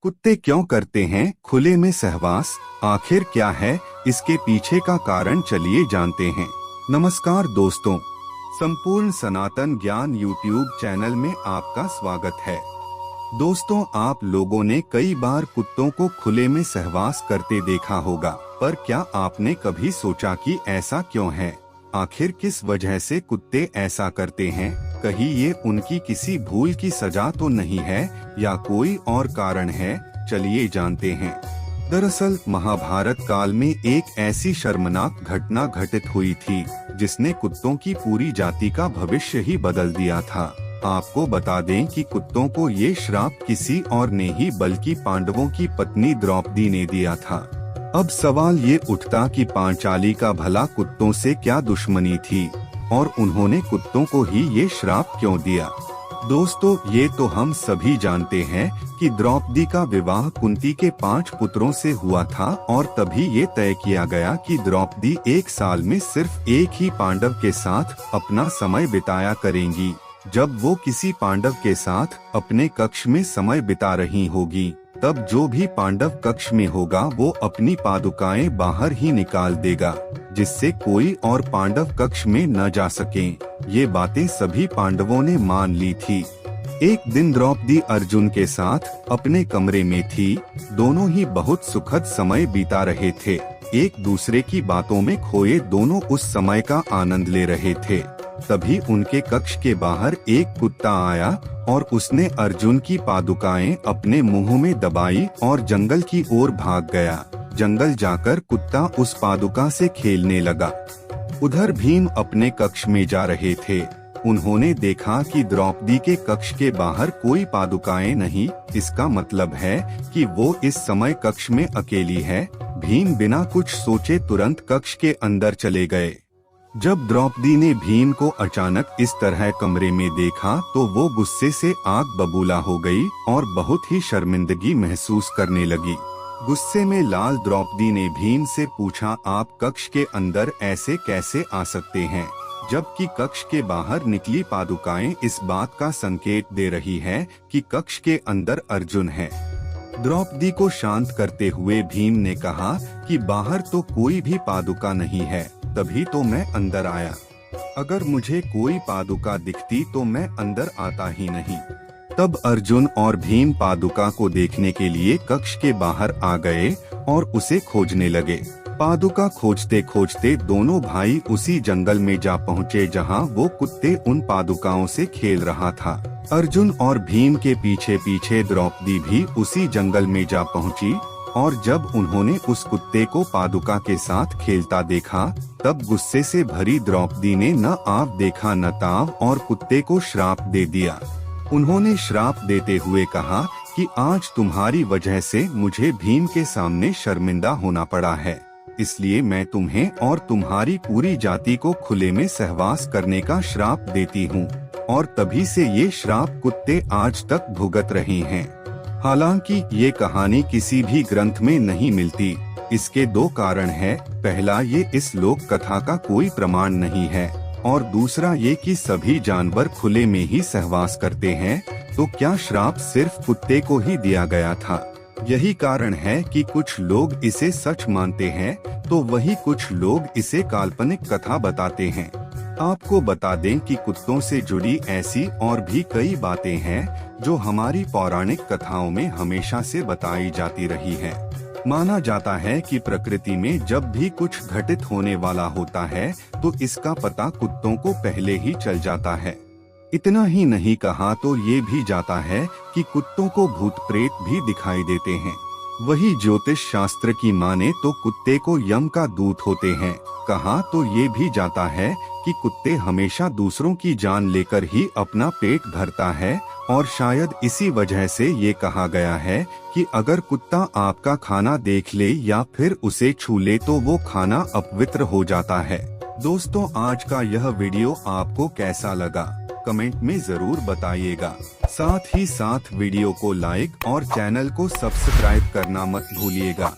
कुत्ते क्यों करते हैं खुले में सहवास, आखिर क्या है इसके पीछे का कारण, चलिए जानते हैं। नमस्कार दोस्तों, संपूर्ण सनातन ज्ञान यूट्यूब चैनल में आपका स्वागत है। दोस्तों, आप लोगों ने कई बार कुत्तों को खुले में सहवास करते देखा होगा, पर क्या आपने कभी सोचा कि ऐसा क्यों है? आखिर किस वजह से कुत्ते ऐसा करते हैं? कहीं ये उनकी किसी भूल की सजा तो नहीं है या कोई और कारण है? चलिए जानते हैं। दरअसल महाभारत काल में एक ऐसी शर्मनाक घटना घटित हुई थी जिसने कुत्तों की पूरी जाति का भविष्य ही बदल दिया था। आपको बता दें कि कुत्तों को ये श्राप किसी और ने ही बल्कि पांडवों की पत्नी द्रौपदी ने दिया था। अब सवाल ये उठता कि पांचाली का भला कुत्तों से क्या दुश्मनी थी और उन्होंने कुत्तों को ही ये श्राप क्यों दिया? दोस्तों, ये तो हम सभी जानते हैं कि द्रौपदी का विवाह कुंती के 5 पुत्रों से हुआ था और तभी ये तय किया गया कि द्रौपदी एक साल में सिर्फ एक ही पांडव के साथ अपना समय बिताया करेंगी। जब वो किसी पांडव के साथ अपने कक्ष में समय बिता रही होगी, तब जो भी पांडव कक्ष में होगा वो अपनी पादुकाएं बाहर ही निकाल देगा, जिससे कोई और पांडव कक्ष में न जा सके। ये बातें सभी पांडवों ने मान ली थी। एक दिन द्रौपदी अर्जुन के साथ अपने कमरे में थी। दोनों ही बहुत सुखद समय बिता रहे थे। एक दूसरे की बातों में खोए दोनों उस समय का आनंद ले रहे थे। तभी उनके कक्ष के बाहर एक कुत्ता आया और उसने अर्जुन की पादुकाएं अपने मुंह में दबाई और जंगल की ओर भाग गया। जंगल जाकर कुत्ता उस पादुका से खेलने लगा। उधर भीम अपने कक्ष में जा रहे थे। उन्होंने देखा कि द्रौपदी के कक्ष के बाहर कोई पादुकाएं नहीं। इसका मतलब है कि वो इस समय कक्ष में अकेली है। भीम बिना कुछ सोचे तुरंत कक्ष के अंदर चले गए। जब द्रौपदी ने भीम को अचानक इस तरह कमरे में देखा तो वो गुस्से से आग बबूला हो गई और बहुत ही शर्मिंदगी महसूस करने लगी। गुस्से में लाल द्रौपदी ने भीम से पूछा, आप कक्ष के अंदर ऐसे कैसे आ सकते हैं? जबकि कक्ष के बाहर निकली पादुकाएं इस बात का संकेत दे रही है कि कक्ष के अंदर अर्जुन है। द्रौपदी को शांत करते हुए भीम ने कहा कि बाहर तो कोई भी पादुका नहीं है, तभी तो मैं अंदर आया। अगर मुझे कोई पादुका दिखती तो मैं अंदर आता ही नहीं। तब अर्जुन और भीम पादुका को देखने के लिए कक्ष के बाहर आ गए और उसे खोजने लगे। पादुका खोजते खोजते दोनों भाई उसी जंगल में जा पहुँचे जहाँ वो कुत्ते उन पादुकाओं से खेल रहा था। अर्जुन और भीम के पीछे पीछे द्रौपदी भी उसी जंगल में जा पहुँची और जब उन्होंने उस कुत्ते को पादुका के साथ खेलता देखा, तब गुस्से से भरी द्रौपदी ने न आव देखा न ताव और कुत्ते को श्राप दे दिया। उन्होंने श्राप देते हुए कहा कि आज तुम्हारी वजह से मुझे भीम के सामने शर्मिंदा होना पड़ा है, इसलिए मैं तुम्हें और तुम्हारी पूरी जाति को खुले में सहवास करने का श्राप देती हूँ। और तभी से ये श्राप कुत्ते आज तक भुगत रहे हैं। हालांकि ये कहानी किसी भी ग्रंथ में नहीं मिलती। इसके 2 कारण है। पहला, ये इस लोक कथा का कोई प्रमाण नहीं है और दूसरा ये कि सभी जानवर खुले में ही सहवास करते हैं, तो क्या श्राप सिर्फ कुत्ते को ही दिया गया था? यही कारण है कि कुछ लोग इसे सच मानते हैं तो वही कुछ लोग इसे काल्पनिक कथा बताते हैं। आपको बता दें कि कुत्तों से जुड़ी ऐसी और भी कई बातें हैं जो हमारी पौराणिक कथाओं में हमेशा से बताई जाती रही है। माना जाता है कि प्रकृति में जब भी कुछ घटित होने वाला होता है तो इसका पता कुत्तों को पहले ही चल जाता है। इतना ही नहीं कहा तो ये भी जाता है कि कुत्तों को भूत प्रेत भी दिखाई देते हैं। वही ज्योतिष शास्त्र की माने तो कुत्ते को यम का दूत होते हैं। कहा तो ये भी जाता है कि कुत्ते हमेशा दूसरों की जान लेकर ही अपना पेट भरता है और शायद इसी वजह से ये कहा गया है कि अगर कुत्ता आपका खाना देख ले या फिर उसे छू ले तो वो खाना अपवित्र हो जाता है। दोस्तों, आज का यह वीडियो आपको कैसा लगा कमेंट में जरूर बताइएगा। साथ ही साथ वीडियो को लाइक और चैनल को सब्सक्राइब करना मत भूलिएगा।